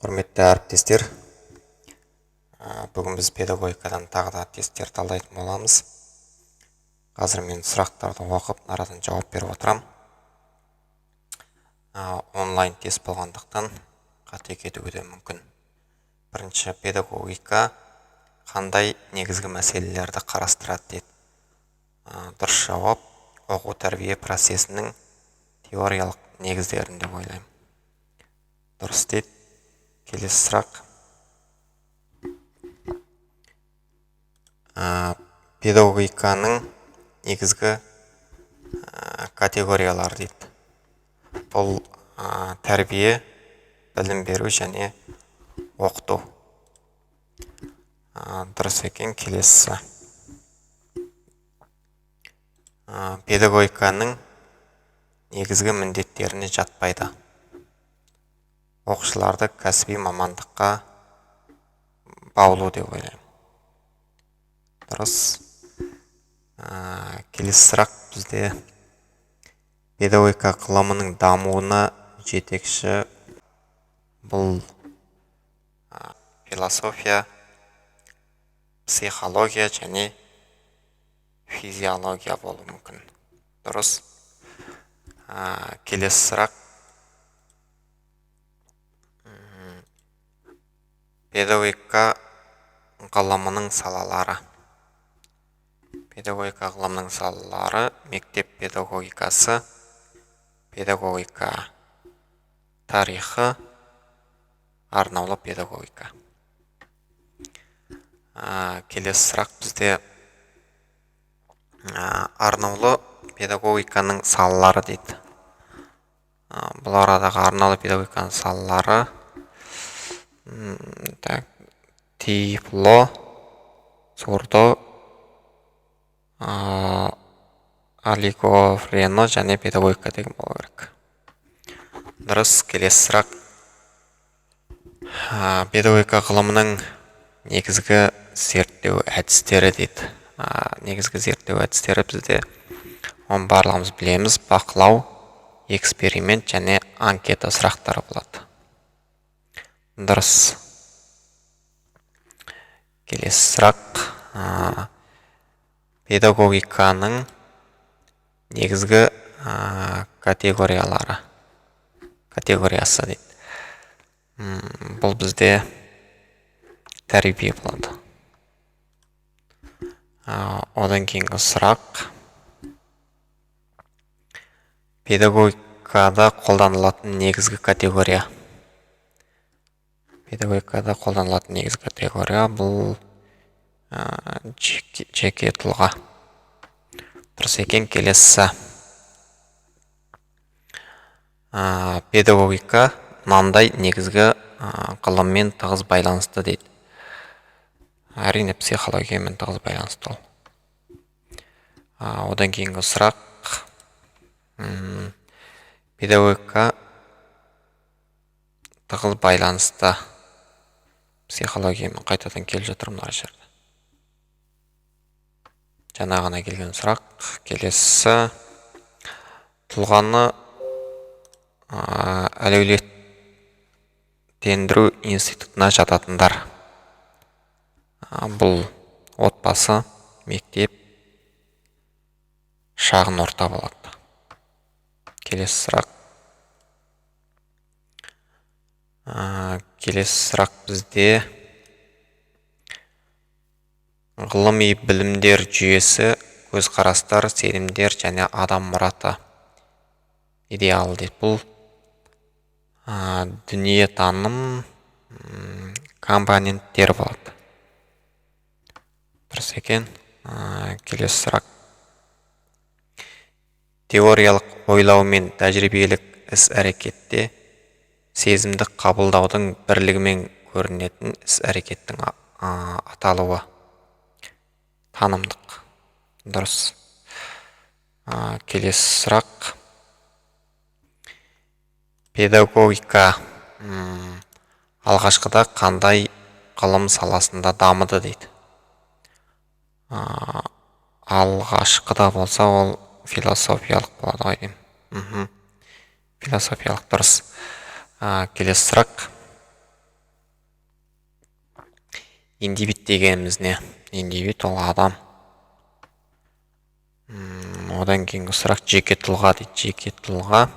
Құрметті әріптестер, бүгін біз педагогикадан тағы да тесттер талдайтын боламыз. Қазір мен сұрақтарды оқып, арадан жауап беріп отырам. Онлайн тест болғандықтан қате кетуі де мүмкін. Бірінші, педагогика қандай негізгі мәселелерді қарастырады дейді. Дұрыс жауап, оқу тәрбие процесінің теориялық негіздерін деп ойлаймын. Дұрыс дейді. Келесі сұрақ. Педагогиканың негізгі категориялары дейді. Бұл тәрбие, білім беру және оқыту. Дұрыс екен. Келесі. Педагогиканың негізгі міндеттеріне жатпайды. Оқушыларды кәсіби мамандыққа баулу деп ойлаймын. Дұрыс. Келесі сұрақ бізде педагогика ғылымының дамуына жетекші бұл философия, психология және физиология болуы мүмкін. Дұрыс. Келесі сұрақ. Педагогика ғылымының салалары. Педагогика ғылымының салалары: мектеп педагогикасы, педагогика тарихы, арнаулы педагогика. Келесі сұрақ бізде арнаулы педагогиканың салалары дейді. Бұл арадағы арнаулы педагогиканың салалары тифло, сурдо, олигофрено және педагогика деген болу керек. Дұрыс. Келесі сұрақ. Педагогика ғылымының негізгі зерттеу әдістері дейді. Негізгі зерттеу әдістері бізде оның барлығымыз білеміз: бақылау, эксперимент және анкета сұрақтары болады. Дұрыс. Келесі сұрақ. Педагогиканың негізгі категориясы дейді. Бұл бізде тәрбие болады. Одан кейінгі сұрақ. Педагогикада қолданылатын негізгі категория. Педагогикада қолданылатын негізгі категория бұл жеке тұлға. Дұрыс екен. Келесі. Педагогика мынандай негізгі ғылыммен тығыз байланысты дейді. Әрине психологиямен тығыз байланысты ол. Одан кейінгі сұрақ. Педагогика тығыз байланысты психологиямен қайтадан келіп жатыр мына жерде. Жаңа ғана келген сұрақ. Келесі. Тұлғаны әлеулеттендіру институтына жататындар. Бұл отбасы, мектеп, шағын орта болады. Келесі сұрақ. Келесі сұрақ бізде ғылыми білімдер жүйесі, көзқарастар, сенімдер және адам мұраты идеал дейді. Бұл дүниетаным компоненттер болады. Дұрыс екен. Келесі сұрақ. Теориялық ойлау мен тәжірибелік іс-әрекетте сезімдік қабылдаудың бірлігімен көрінетін іс-әрекеттің аталуы. Танымдық. Дұрыс. Келесі сұрақ. Педагогика алғашқыда қандай ғылым саласында дамыды дейді. Алғашқыда болса ол философиялық болады ғой деймін. Философиялық. Дұрыс. Келесі сұрақ. Индивид дегеніміз не? Индивид ол адам. Одан кейінгі сұрақ жеке тұлға дейді. Жеке тұлға.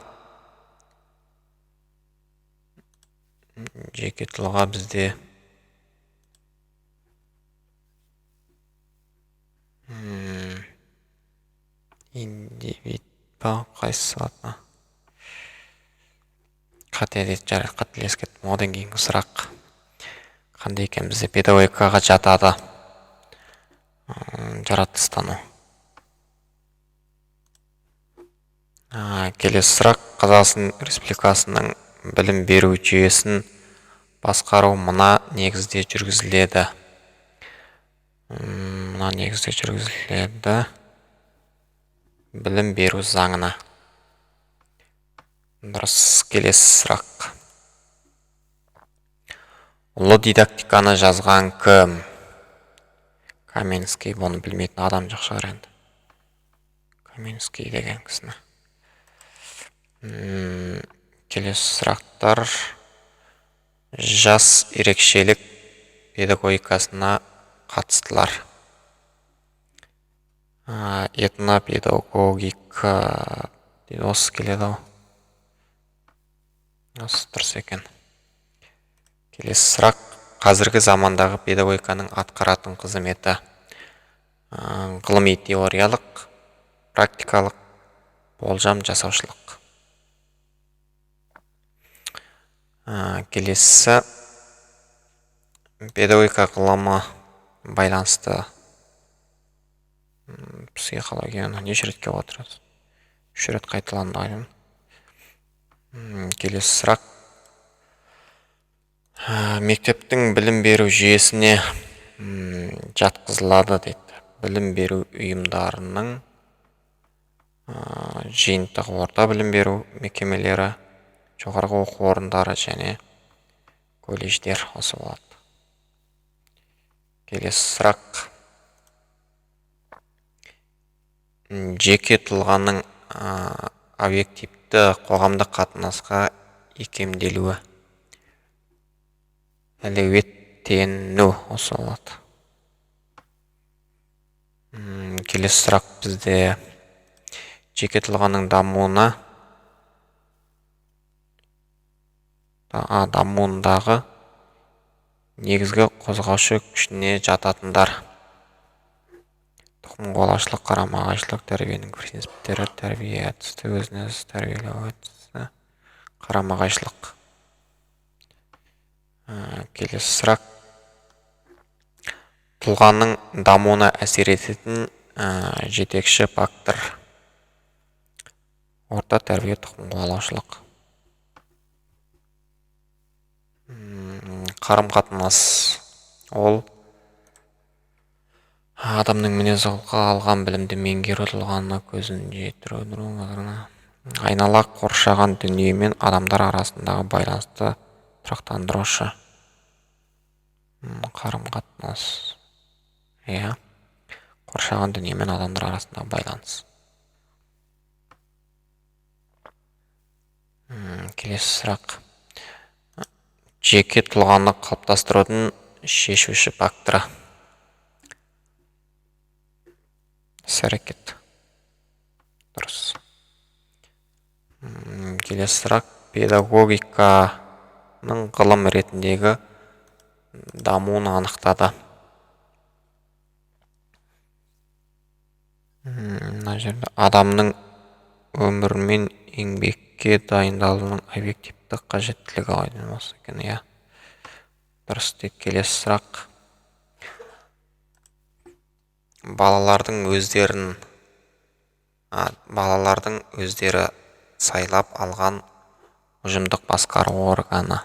Жеке тұлға бізде индивид па, қайсысы атына? Қате дейді, жарайды, қателесіп кеттім. Одан кейінгі сұрақ қандай екен? Бізде педагогикаға жатады. Жаратылыстану. Келесі сұрақ: Қазақстан Республикасының білім беру жүйесін басқару мына негізде жүргізіледі. Білім беру заңына. Дұрыс. Келесі сұрақ: ұлы дидактиканы жазған кім? Каменский. Бұны білмейтін адам жоқ шығар енді. Каменский деген кісіні. Келесі сұрақтар: жас ерекшелік педагогикасына қатыстылар. Этнопедагогика дейді, осы келеді ау. Осы дұрыс екен. Келесі сұрақ: қазіргі замандағы педагогиканың атқаратын қызметі ғылыми теориялық, практикалық, болжам жасаушылық. Келесі: педагогика ғылымы байланысты психологияны неше рет келіп отырады? 3 рет қайталанды. Келесі сұрақ: мектептің білім беру жүйесіне жатқызылады дейді. Білім беру ұйымдарының жиынтығы орта білім беру мекемелері, жоғарғы оқу орындары және колледждер осы болады. Келесі сұрақ: жеке тұлғаның объективті қоғамдық қатынасқа икемделуі. Әлеуеттену осы болады. Келесі сұрақ бізде: жеке тұлғаның дамуындағы негізгі қозғаушы күшіне жататындар. Тұқымқуалаушылық, қарама-қайшылық, тәрбиенің принциптері, тәрбие әдісі, өзін-өзі тәрбиелеу әдісі, қарама-қайшылық. Келесі сұрақ: тұлғаның дамуына әсер ететін жетекші фактор. Орта тәрбие, тұқымқуалаушылық. Қарым-қатынас ол адамның мінез-құлқы, алған білімді меңгеру, тұлғаны көзін жетіру, айнала қоршаған дүние мен адамдар арасындағы байланысты тұрақтандырушы. Қарым-қатынас. Қоршаған дүние мен адамдар арасындағы байланыс. Келесі сұрақ: жеке тұлғаны қалыптастырудың шешуші факторы. Іс-әрекет. Дұрыс. Келесі сұрақ: педагогиканың ғылым ретіндегі дамуын анықтады. Мына жерде адамның өмір мен еңбекке дайындалуының объективті қажеттілігі ойдың осы екен. Дұрыс дейді. Келесі сұрақ: балалардың өздері сайлап алған ұжымдық басқару органы.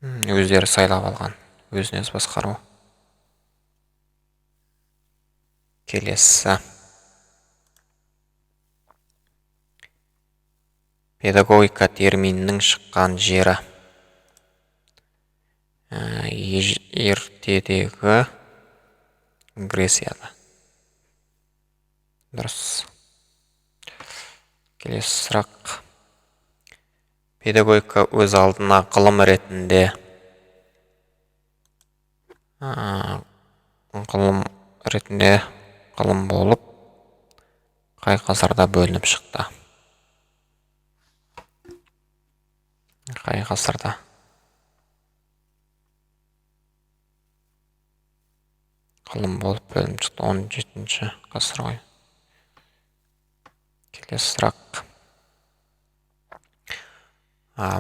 Өздері сайлап алған, өзін-өзі басқару. Келесі: педагогика терминінің шыққан жері. Ертедегі Грецияда. Дұрыс. Келесі сұрақ: педагогика өз алдына ғылым ретінде ғылым ретінде ғылым болып қай ғасырда бөлініп шықты? Қай ғасырда? Ғылым болып бөлініп шықты. 17-ші ғасыр ғой. Келесі сұрақ.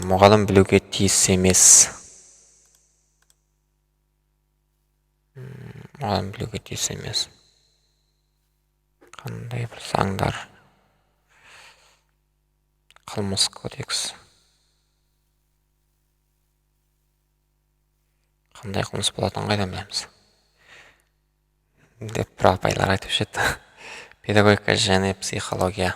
Мұғалім білуге тиіс емес. Мұғалім білуге тиіс емес. Қандай бір заңдар? Қылмыс кодекс. Қандай қылмыс болатынын қайдан білеміз? Деп бір апайлар айтып жетті. Педагогика және психология.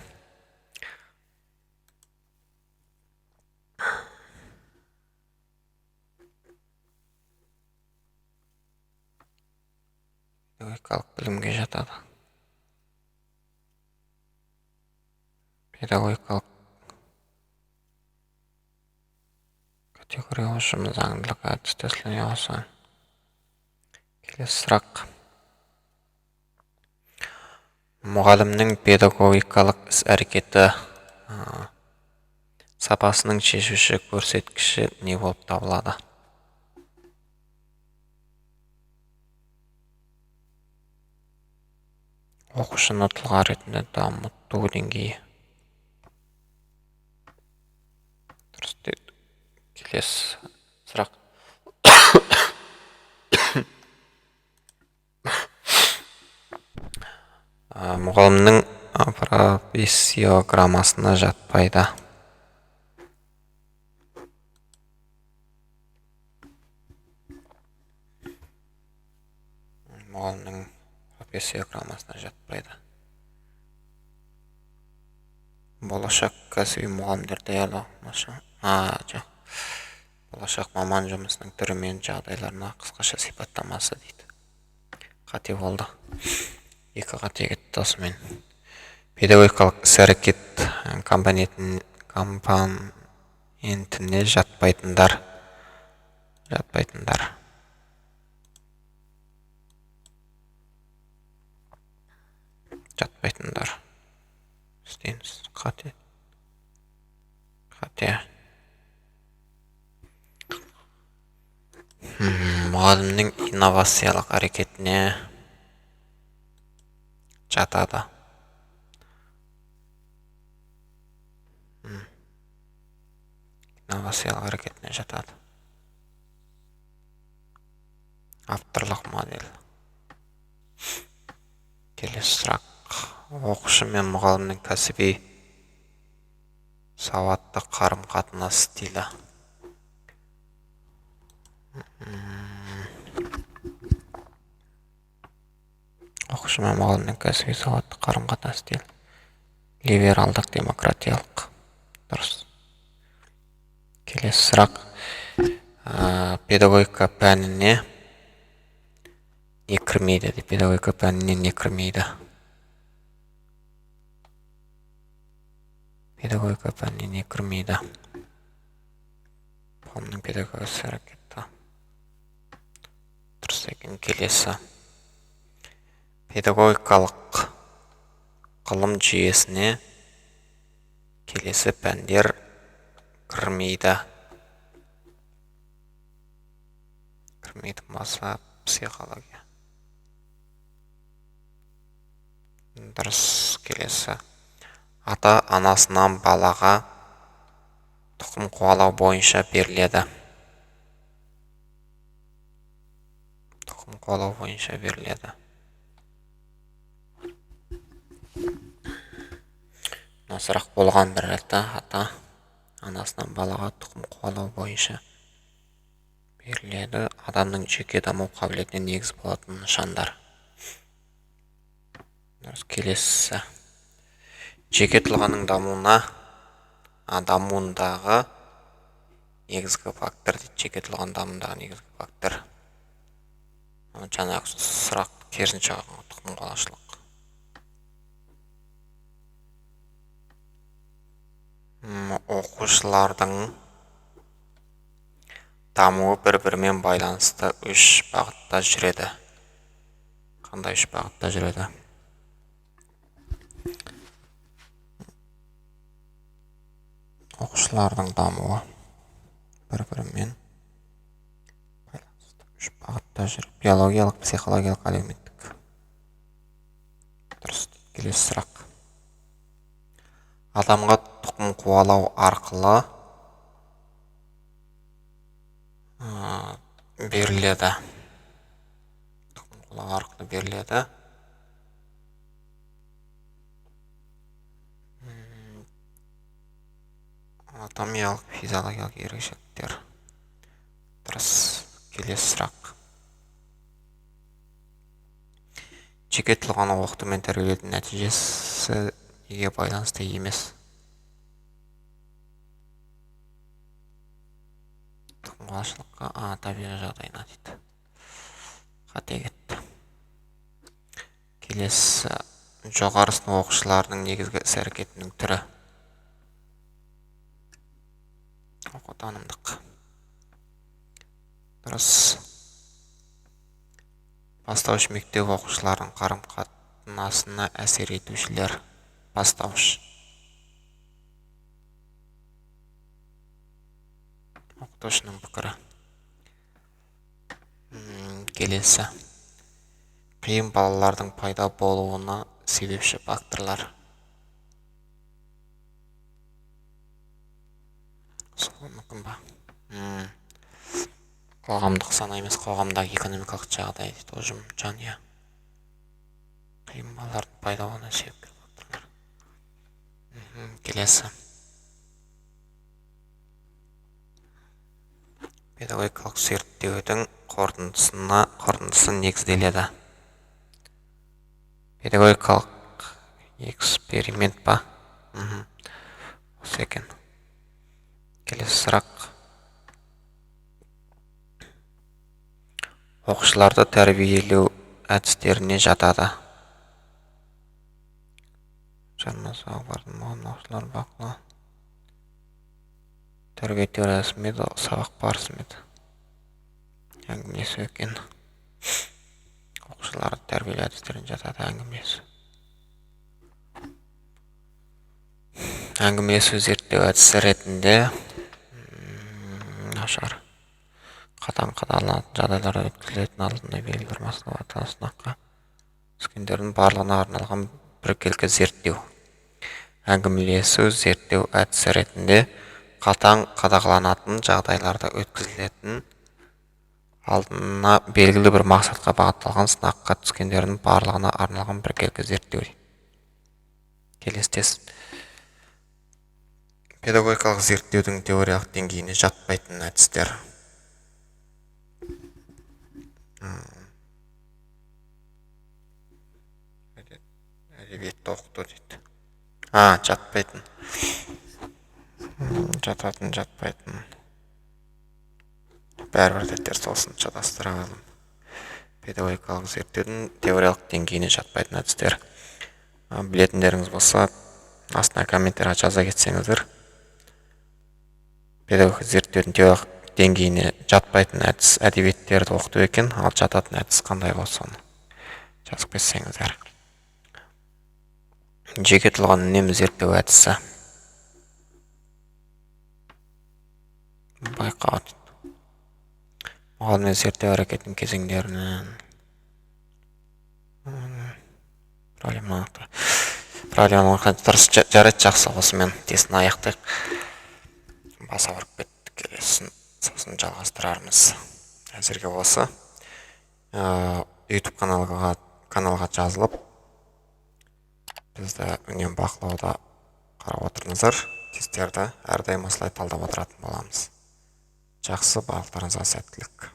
Педагогикалық білімге жатады. Педагогикалық категория ұжым заңдылығы әдіс тәсіліне осы. Келесі сұрақ. Мұғалімнің педагогикалық іс-әрекеті сапасының шешуші көрсеткіші не болып табылады? Оқушыны тұлға ретінде дамыту деңгейі. Дұрыс дейді. Келесі сұрақ. Мұғалімнің профессиограммасына жатпайды. Мұғалімнің профессиограммасына жатпайды. Болашақ кәсіби мұғалімдер даярлау. Жоқ. Болашақ маман жұмысының түрі мен жағдайларына қысқаша сипаттамасы дейді. Қате болды. Екі қате кетті осымен. Педагогикалық іс-әрекет компонентіне жатпайтындар. Істейміз. Қате. Мұғалімнің инновациялық әрекетіне жатады. Инновациялық әрекетіне жатады. Авторлық модель. Келесі сұрақ. Оқушы мен мұғалімнің кәсіби сауатты қарым-қатынас стилі. Оқушы мен мұғалімнің кәсіби сауатты қарым-қатынас стилі. Либералдық, демократиялық. Дұрыс. Келесі сұрақ. Педагогика пәніне не кірмейді? Педагогика пәніне не кірмейді? Педагогика пәніне не кірмейді? Мұғалімнің педагогикасы әрекеті. Дұрыс екен. Келесі. Педагогикалық ғылым жүйесіне келесі пәндер кірмейді. Маса психология. Дұрыс. Келесі. Ата-анасынан балаға тұқым қуалау бойынша беріледі. Тұқым қуалау бойынша беріледі. Сұрақ болған бір ретті. Ата-анасынан балаға тұқым қуалау бойынша беріледі. Адамның жеке даму қабілетіне негіз болатын нышандар. Келесі. Жеке тұлғаның дамуындағы негізгі фактор. Жеке тұлғаның дамуындағы негізгі фактор. Жаңағы сұрақ керісінше тұқым қуалаушылық. Оқушылардың дамуы бір-бірімен байланысты үш бағытта жүреді. Қандай үш бағытта жүреді? Оқушылардың дамуы бір-бірімен байланысты үш бағытта жүреді. Биологиялық, психологиялық, әлеуметтік. Дұрыс. Келесі сұрақ. Адамға тұқым қуалау арқылы беріледі. Тұқым қуалау арқылы беріледі. Анатомиялық, физиологиялық ерекшеліктер. Дұрыс. Келесі сұрақ. Жеке тұлғаны оқыту мен тәрбиелеудің нәтижесі неге байланысты емес? Тұқымқуалаушылыққа, табиғи жағдайына дейді. Қате кетті. Келесі жоғары сынып оқушыларының негізгі іс-әрекетінің түрі. Оқу-танымдық. Дұрыс. Бастауыш мектеп оқушылардың қарым-қатынасына әсер етушілер. Бастауыш. Оқытушының пікірі. Келесі. Қиын балалардың пайда болуына себепші факторлар. Сол мүмкін ба? Қоғамдық сана емес, қоғамдағы экономикалық жағдай дейді. Ұжым, жанұя. Қиын балалардың пайда болуына себепкер факторлар. Келесі. Педагогикалық зерттеудің қорытындысы негізделеді. Педагогикалық эксперимент па? Осы екен. Келесі сұрақ. Оқушыларды тәрбиелеу әдістеріне жатады. Жармасаға бардың мұғын оқушылар бақылау. Тәрбие теориясы меді, сабақ барысы меді. Әңгімелесу екен. Оқушыларды тәрбиелеу әдістеріне жатады әңгімелесу. Әңгімелесу зерттеу әдісі ретінде нашар. Қатаң қадағаланатын жағдайларда өткізілетін алдында белгілі бір мақсатқа сынаққа түскендердің барлығына арналған біркелкі зерттеу. Әңгімелесу зерттеу әдісі ретінде қатаң қадағаланатын жағдайларда өткізілетін алдына белгілі бір мақсатқа бағытталған сынаққа түскендердің барлығына арналған біркелкі зерттеу. Келесі. Педагогикалық зерттеудің теориялық деңгейіне жатпайтын әдістер. Әдебиетті оқыту дейді. Жатпайтын. Жатпайтын. Бәрібір дәттер сосын шатастыра алым. Педагогикалық зерттеудің теориялық деңгейіне жатпайтын әдістер. Білетіндеріңіз болса, астына комментария жаза кетсеңіздер. Педагогикалық зерттеудің теориялық деңгейіне жатпайтын әдіс әдебиеттерді оқыту екен, ал жататын әдіс қандай болса соны жазып кетсеңіздер. Жеке тұлғаны үнемі зерттеу әдісі. Байқау дейді. Мұғалімнен зерттеу әрекетінің кезеңдерінен проблеманы дұрыс жарайды, жақсы. Осымен тесін аяқтайық. Баса ұрып кетті. Келесін сосын жалғастырармыз. Әзірге осы. YouTube каналға жазылып, бізді үнемі бақылауда қарап отырыңыздар. Тестерді әрдайым осылай талдап отыратын боламыз. Жақсы, барлықтарыңызға сәттілік.